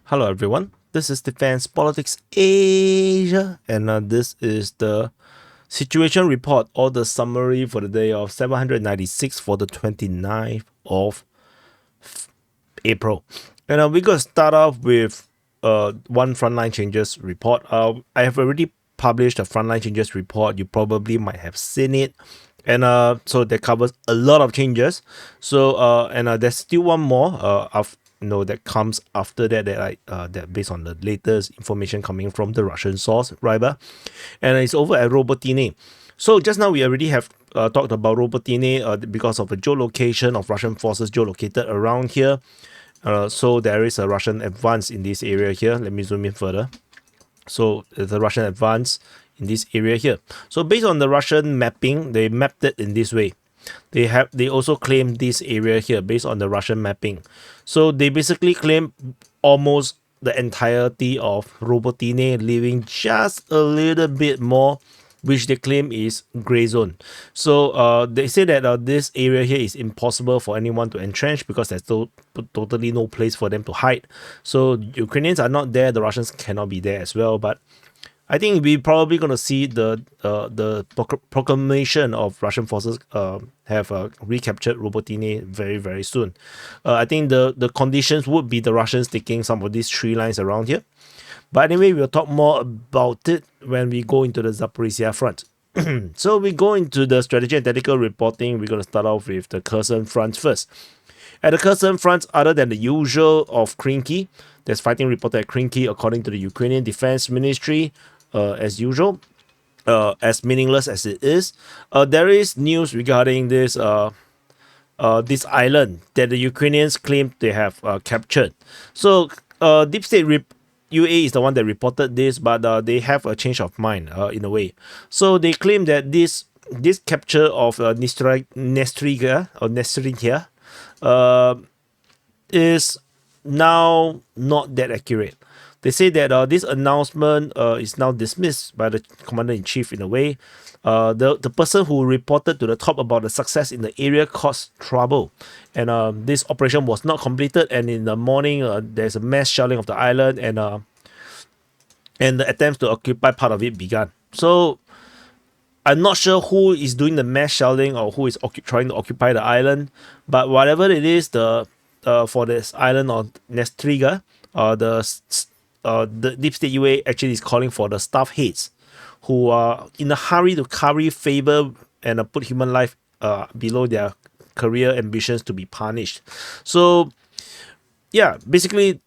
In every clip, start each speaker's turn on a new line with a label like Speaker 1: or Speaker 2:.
Speaker 1: Hello everyone, this is Defense Politics Asia, and this is the situation report or the summary for the day of 796 for the 29th of April. And we're going to start off with one frontline changes report. I have already published a frontline changes report. You probably might have seen it. And so that covers a lot of changes. So and there's still one more that comes after that that based on the latest information coming from the Russian source, Riber, and it's over at Robotyne. So just now we already have talked about Robotyne because of the geolocation of Russian forces geolocated around here. So there is a Russian advance in this area here. Let me zoom in further. So there's a Russian advance in this area here. So based on the Russian mapping, they mapped it in this way. They also claim this area here based on the Russian mapping. So they basically claim almost the entirety of Robotyne, leaving just a little bit more, which they claim is gray zone. So they say that this area here is impossible for anyone to entrench because there's totally no place for them to hide. So Ukrainians are not there, the Russians cannot be there as well. But I think we're probably going to see the proclamation of Russian forces have recaptured Robotyne very, very soon. I think the conditions would be the Russians taking some of these tree lines around here. But anyway, we'll talk more about it when we go into the Zaporizhzhia Front. So we go into the strategy and tactical reporting. We're going to start off with the Kherson Front first. At the Kherson Front, other than the usual of Krinky, there's fighting reported at Krinky according to the Ukrainian Defense Ministry. As usual, as meaningless as it is, there is news regarding this this island that the Ukrainians claim they have captured. So Deep State UA is the one that reported this, but they have a change of mind in a way. So they claim that this capture of Nestriga or Nestriga is now not that accurate. They say that this announcement is now dismissed by the commander-in-chief in a way. The person who reported to the top about the success in the area caused trouble, and this operation was not completed. And in the morning, there's a mass shelling of the island, and the attempts to occupy part of it began. So I'm not sure who is doing the mass shelling or who is trying to occupy the island, but whatever it is, for this island of Nestriga, the Deep State UA actually is calling for the staff heads who are in a hurry to curry favor and put human life below their career ambitions to be punished. So yeah, basically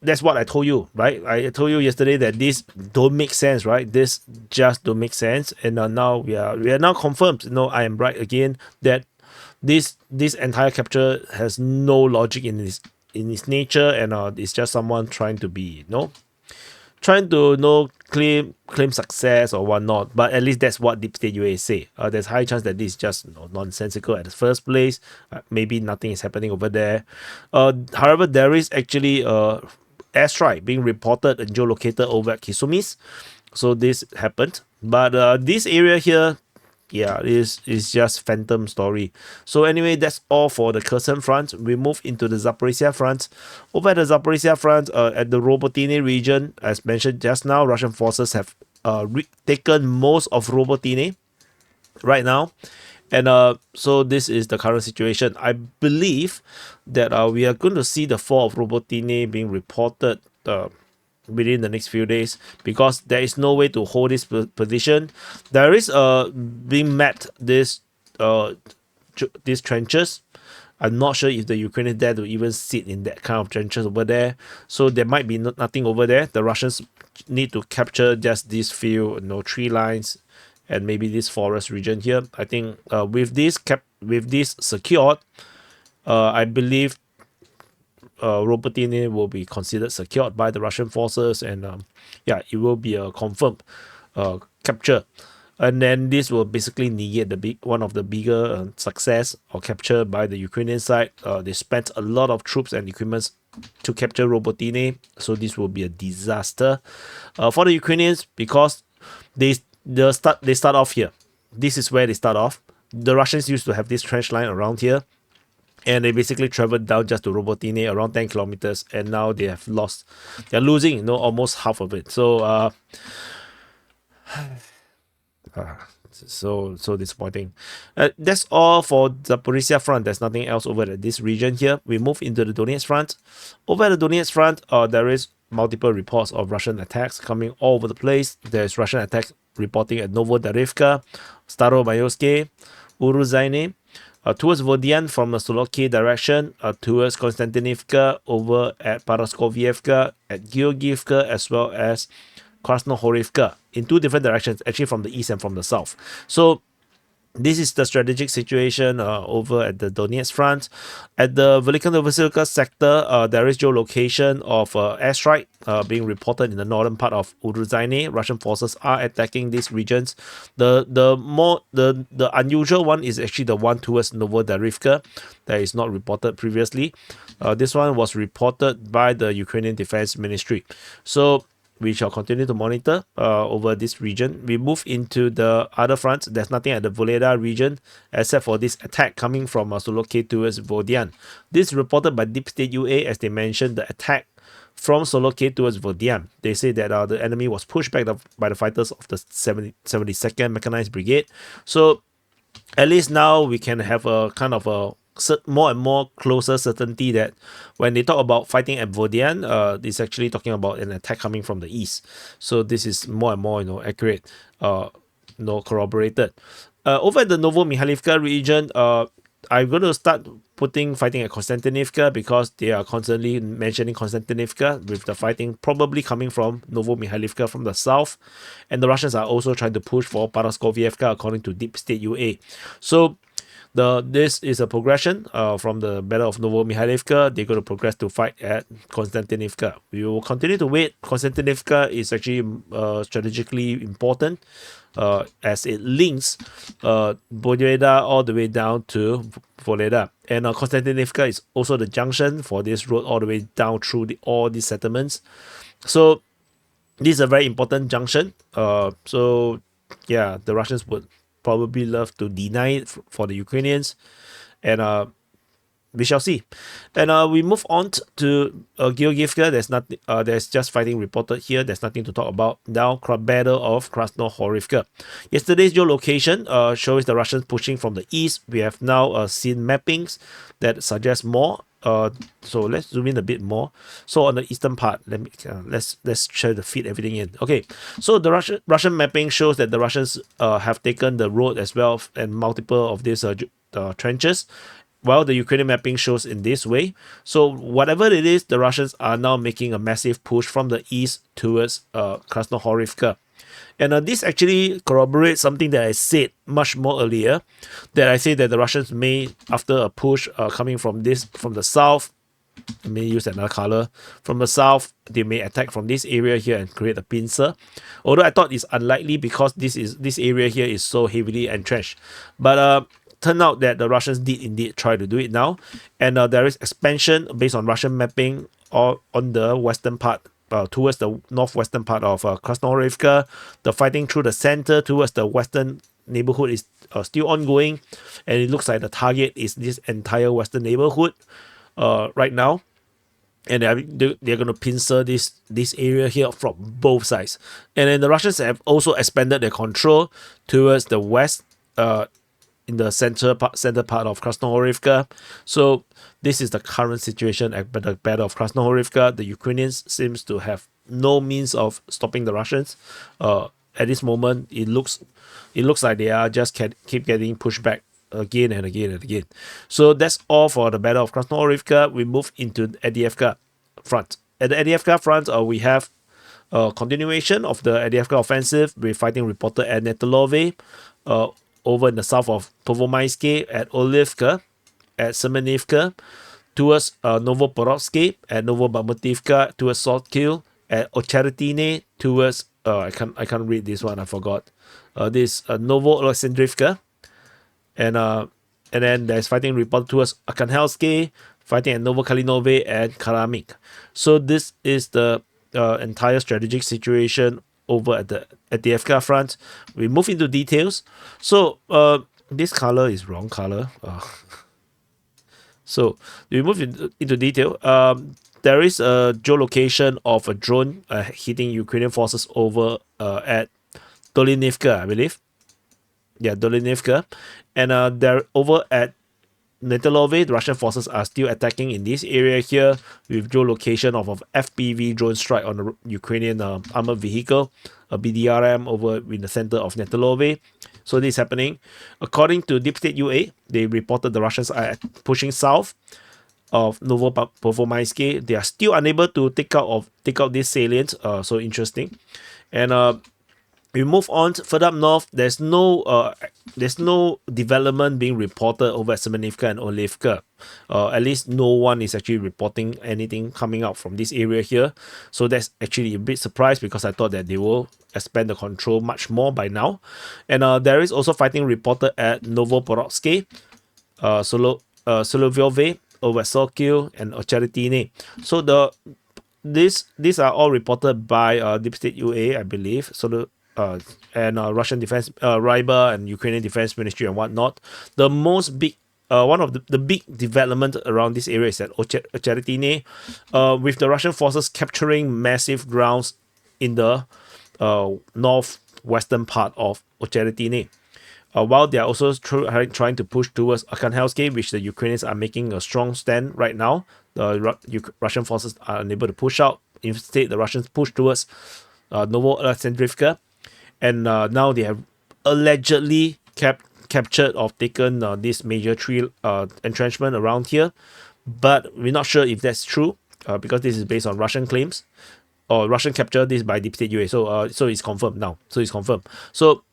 Speaker 1: that's what I told you, right? I told you yesterday that this don't make sense, right? This just don't make sense, and now we are now confirmed. I am right again that this entire capture has no logic in its nature, and it's just someone trying to be trying to claim success or whatnot. But at least that's what Deep State UA say. There's high chance that this is just nonsensical at the first place. Maybe nothing is happening over there. However, there is actually a airstrike being reported and geolocated over at Kisumis. So this happened. But this area here, yeah, is just phantom story. So anyway, that's all for the Kherson Front. We move into the Zaporizhzhia Front. Over at the Zaporizhzhia Front, at the Robotyne region, as mentioned just now, Russian forces have taken most of Robotyne right now. And so this is the current situation. I believe that we are going to see the fall of Robotyne being reported within the next few days, because there is no way to hold this position. There is being mapped these trenches. I'm not sure if the Ukrainians dare to even sit in that kind of trenches over there. So there might be nothing over there. The Russians need to capture just these few tree lines and maybe this forest region here. I think with this secured, I believe Robotyne will be considered secured by the Russian forces, and yeah, it will be a confirmed capture. And then this will basically negate one of the bigger success or capture by the Ukrainian side. They spent a lot of troops and equipment to capture Robotyne, so this will be a disaster for the Ukrainians, because they start off here. This is where they start off. The Russians used to have this trench line around here, and they basically traveled down just to Robotyne, around 10 kilometers, and now they're losing, you know, almost half of it. So so disappointing. That's all for Zaporizhzhia Front. There's nothing else over at this region here. We move into the Donetsk Front. Over at the Donetsk Front, there is multiple reports of Russian attacks coming all over the place. There's Russian attacks reporting at Novodarivka, Staromayorske, Uruzaine, towards Vodian from the Soloky direction, towards Konstantinivka, over at Paraskovievka, at Georgievka, as well as KRASNOHORIVKA, in two different directions, actually from the east and from the south. So this is the strategic situation over at the Donetsk Front. At the Velika Novosilka sector, there is geolocation of airstrike being reported in the northern part of Uruzaine. Russian forces are attacking these regions. The unusual one is actually the one towards Novodarivka that is not reported previously. This one was reported by the Ukrainian Defense Ministry. So we shall continue to monitor over this region. We move into the other fronts. There's nothing at the Voleda region except for this attack coming from Soloky towards Vodian. This is reported by Deep State UA, as they mentioned the attack from Soloky towards Vodian. They say that the enemy was pushed back by the fighters of the 72nd Mechanized Brigade. So at least now we can have a kind of a more and more closer certainty that when they talk about fighting at Vodian, it's actually talking about an attack coming from the east. So this is more and more, accurate, corroborated. Over at the Novo-Mikhailivka region, I'm going to start putting fighting at Konstantinivka because they are constantly mentioning Konstantinivka, with the fighting probably coming from Novo-Mikhailivka from the south, and the Russians are also trying to push for Paraskovievka according to Deep State UA. So this is a progression from the Battle of Novo-Mikhailivka. They're going to progress to fight at Konstantinivka. We will continue to wait. Konstantinivka is actually strategically important as it links Voleda all the way down to Voleda. And Konstantinivka is also the junction for this road all the way down through all these settlements. So this is a very important junction. So yeah, the Russians would probably love to deny it for the Ukrainians, and we shall see. And we move on to Georgievka. There's just fighting reported here. There's nothing to talk about. Now, Battle of KRASNOHORIVKA. Yesterday's geolocation shows the Russians pushing from the east. We have now seen mappings that suggest more. So let's zoom in a bit more. So on the eastern part, let's try to fit everything in. Okay, so the Russian mapping shows that the Russians have taken the road as well, and multiple of these trenches, while the Ukrainian mapping shows in this way. So whatever it is, the Russians are now making a massive push from the east towards KRASNOHORIVKA. And this actually corroborates something that I said much more earlier, that I say that the Russians may, after a push coming from the south, I may use another color, from the south, they may attack from this area here and create a pincer. Although I thought it's unlikely because this area here is so heavily entrenched. But turned out that the Russians did indeed try to do it now. And there is expansion based on Russian mapping on the western part, towards the northwestern part of KRASNOHORIVKA. The fighting through the center towards the western neighborhood is still ongoing, and it looks like the target is this entire western neighborhood right now, and they're going to pincer this area here from both sides. And then the Russians have also expanded their control towards the west, in the center part of KRASNOHORIVKA. So this is the current situation at the Battle of KRASNOHORIVKA. The Ukrainians seems to have no means of stopping the Russians. At this moment, it looks like they are just keep getting pushed back again and again and again. So that's all for the Battle of KRASNOHORIVKA. We move into the Avdiivka Front. At the Avdiivka Front, we have a continuation of the Avdiivka offensive. We're fighting reported at Netelove, over in the south of Povomaisky, at Olivka, at Semenivka, towards Novoporovsky, at Novobakhmutivka, towards Saltkil, at Ocheretine, towards I can't read this one, I forgot. This Novo-Alexandrivka, and then there's fighting report towards Arkhangelsk, fighting at Novokalinove and Karamik. So this is the entire strategic situation over at the Avdiivka Front. We move into details. So this color is wrong color. So we move into detail. There is a geolocation of a drone hitting Ukrainian forces over at Dolinivka, I believe. Yeah, Dolinivka. And they're over at Netelove. The Russian forces are still attacking in this area here with geolocation of FPV drone strike on the Ukrainian armored vehicle, a BDRM over in the center of Netelove. So this is happening. According to Deep State UA, they reported the Russians are pushing south of Novopervomaisky. They are still unable to take out this salient. So interesting. And we move on further up north. There's no development being reported over at Semenivka and Olivka. At least no one is actually reporting anything coming out from this area here. So that's actually a bit surprised because I thought that they will expand the control much more by now. And there is also fighting reported at Novoporotsky, Solovyove, over at Sokil and Ocheretine. So these are all reported by Deep State UA, I believe. So and Russian defense, RIBA and Ukrainian Defense Ministry and whatnot. The most big, one of the big development around this area is at Ocheretine, with the Russian forces capturing massive grounds in the northwestern part of Ocheretine. While they are also trying to push towards Arkhangelsk, which the Ukrainians are making a strong stand right now. The Russian forces are unable to push out. Instead, the Russians push towards Novoalexandrivka. And now they have allegedly captured or taken this major tree entrenchment around here. But we're not sure if that's true because this is based on Russian claims or Russian capture this by Deep State UA. So it's confirmed now. So it's confirmed. So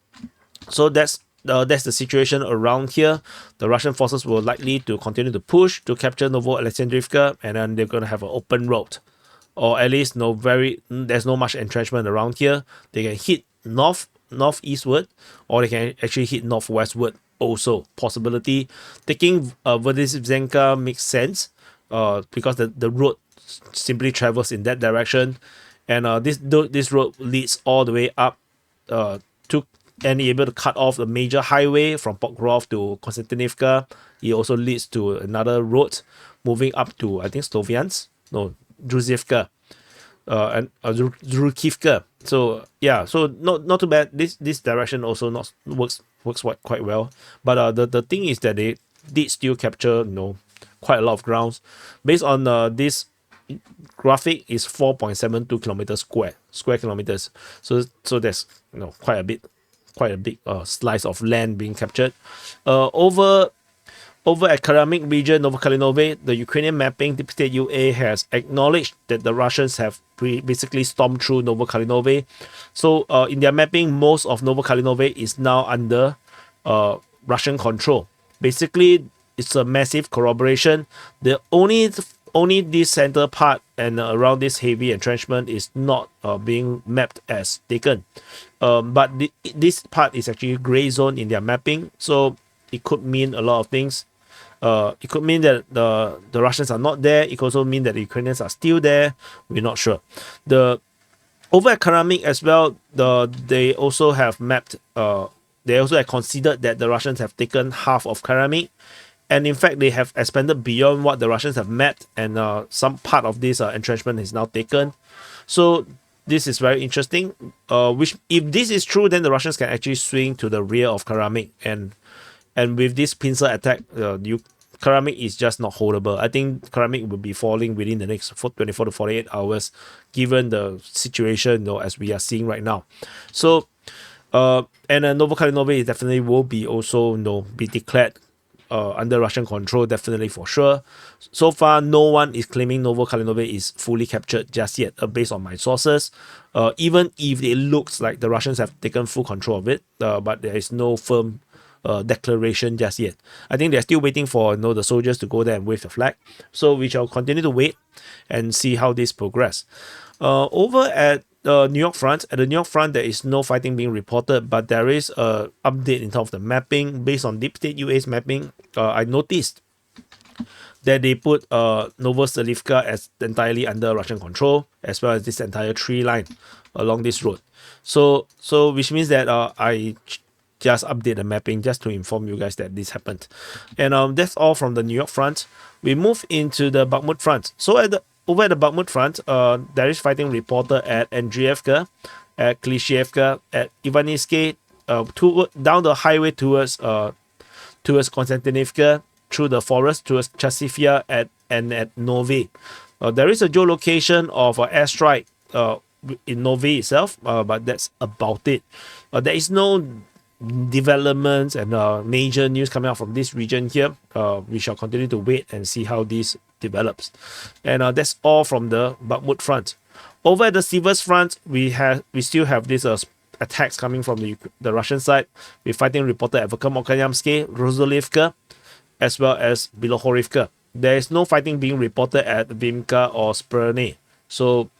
Speaker 1: that's the situation around here. The Russian forces will likely to continue to push to capture Novoalexandrivka, and then they're going to have an open road, or at least there's no much entrenchment around here. They can hit northeastward, or they can actually hit northwestward also. Possibility. Taking Vergizhenka makes sense because the road simply travels in that direction, and this road leads all the way up to and able to cut off the major highway from Pokrov to Konstantinivka. It also leads to another road moving up to, I think, Druzhevka and Zrukivka. So yeah, so not too bad. This direction also works quite well. But the thing is that they did still capture quite a lot of grounds. Based on this graphic is 4.72 kilometers square kilometers. So there's quite a big slice of land being captured. Over at Karamek region, Novokalinove, the Ukrainian mapping, Deep State UA has acknowledged that the Russians have basically stormed through Novokalinove. So in their mapping, most of Novokalinove is now under Russian control. Basically, it's a massive corroboration. The only this center part and around this heavy entrenchment is not being mapped as taken. But this part is actually gray zone in their mapping, so it could mean a lot of things. It could mean that the Russians are not there. It could also mean that the Ukrainians are still there. We're not sure. Over at Karamek as well, they also have mapped. They also have considered that the Russians have taken half of Karamek, and in fact they have expanded beyond what the Russians have mapped, and some part of this entrenchment is now taken. So this is very interesting. Which, if this is true, then the Russians can actually swing to the rear of Karamek, and with this pincer attack, Karamek is just not holdable. I think Karamek will be falling within the next 24 to 48 hours, given the situation as we are seeing right now. So, and Novokalinove definitely will be also be declared under Russian control, definitely for sure. So far, no one is claiming Novokalinove is fully captured just yet, based on my sources. Even if it looks like the Russians have taken full control of it, but there is no firm declaration just yet. I think they're still waiting for the soldiers to go there and wave the flag. So we shall continue to wait and see how this progress. Over at Niu-York Front, at the Niu-York Front, there is no fighting being reported, but there is a update in terms of the mapping. Based on Deep State UA's mapping, I noticed that they put Novoselivka as entirely under Russian control, as well as this entire tree line along this road. So which means that I just update the mapping just to inform you guys that this happened. And that's all from the Niu-York Front. We move into the Bakhmut Front. So over at the Bakhmut Front, there is fighting reported at Avdiivka, at Klishchiivka, at Ivaniske, down the highway towards Konstantinivka, through the forest towards Chasivia and at Novi. There is a geolocation of an airstrike in Novi itself, but that's about it. There is no developments and major news coming out from this region here. We shall continue to wait and see how this develops. And that's all from the Bakhmut Front. Over at the Siversk Front, we still have these attacks coming from the Russian side. We're fighting reported at Verkhomokanyanske, Rozolyivka, as well as Bilohorivka. There is no fighting being reported at Vimka or Sprny. So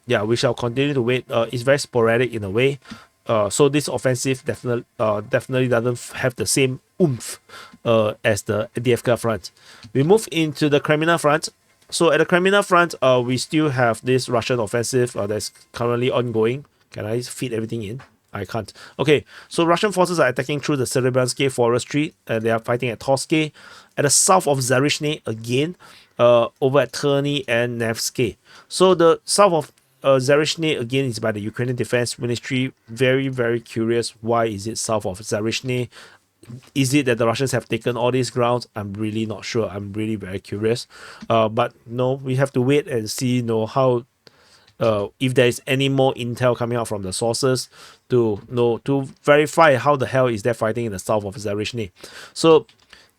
Speaker 1: yeah, we shall continue to wait. It's very sporadic in a way. So this offensive definitely doesn't have the same oomph as the Avdiivka Front. We move into the Kreminna Front. So at the Kreminna Front, we still have this Russian offensive that's currently ongoing. Can I fit everything in? I can't. Okay, so Russian forces are attacking through the Serebranske forestry. They are fighting at Torske, at the south of Zaporizhzhia again, over at Terny and Nevsky. So the south of Zaporizhzhia again is by the Ukrainian Defense Ministry. Very, very curious. Why is it south of Zaporizhzhia? Is it that the Russians have taken all these grounds? I'm really not sure. I'm really very curious. But no, we have to wait and see how if there is any more intel coming out from the sources to verify how the hell is they fighting in the south of Zaporizhzhia. So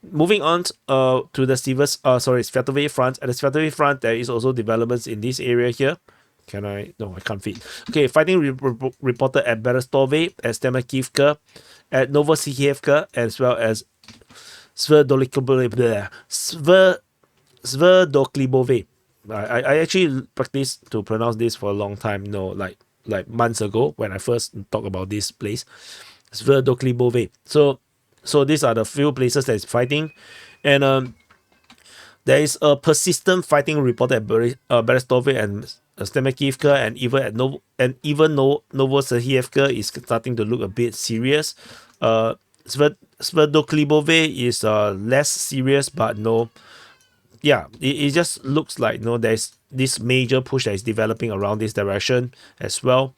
Speaker 1: moving on to the Svatove Front. At the Svatove Front, there is also developments in this area here. Can I? No, I can't fit. Okay, fighting reported at Berestove, at Stemakivka, at Novosibirsk, as well as Sverdokhlibove. I actually practiced to pronounce this for a long time, like months ago when I first talked about this place. Sverdokhlibove. So these are the few places that is fighting. And there is a persistent fighting reported at Berestove and Stemakivka, and even Novosibirsk is starting to look a bit serious. Sverdokhlibove is less serious, but it just looks like there's this major push that is developing around this direction as well.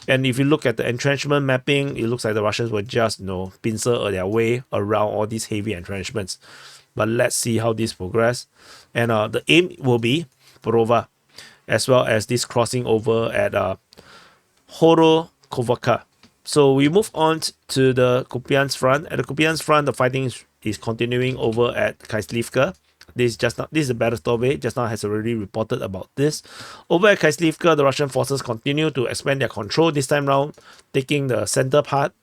Speaker 1: And if you look at the entrenchment mapping, it looks like the Russians will just pincer their way around all these heavy entrenchments. But let's see how this progress. And the aim will be Porova, as well as this crossing over at Horokovka. So we move on to the Kupyansk Front. At the Kupyansk Front, the fighting is continuing over at Kharkiv. This is a Berestove, just now has already reported about this. Over at Kharkiv, the Russian forces continue to expand their control this time round, taking the center part.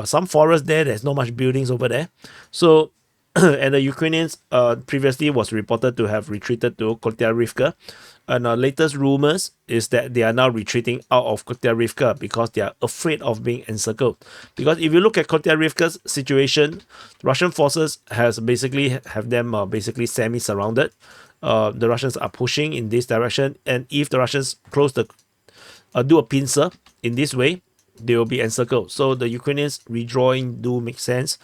Speaker 1: Some forest there's not much buildings over there. So and the Ukrainians previously was reported to have retreated to Kotyarivka. And latest rumors is that they are now retreating out of Kotyarivka because they are afraid of being encircled. Because if you look at Kotyarivka's situation, Russian forces have them basically semi-surrounded. The Russians are pushing in this direction, and if the Russians do a pincer in this way, they will be encircled. So the Ukrainians redrawing do make sense.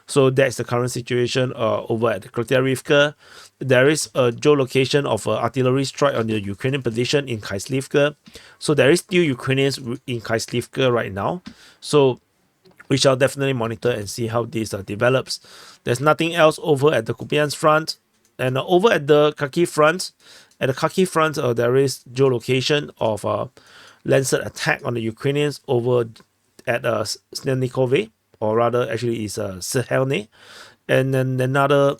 Speaker 1: So that's the current situation over at Kotyarivka. There is a geolocation of artillery strike on the Ukrainian position in Kharkiv. So there is still Ukrainians in Kharkiv right now. So we shall definitely monitor and see how this develops. There's nothing else over at the Kupyansk Front. And over at the Kharkiv Front, there is geolocation of Lancet attack on the Ukrainians over at Snelnikove, or rather actually is Sahelny. And then another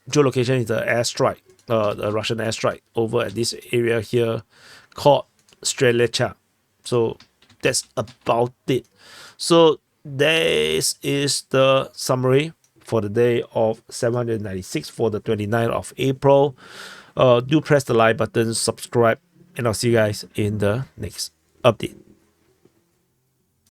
Speaker 1: geolocation is the airstrike, the Russian airstrike over at this area here called Strelecha. So that's about it. So this is the summary for the day of 796 for the 29th of April. Do press the like button, subscribe, and I'll see you guys in the next update.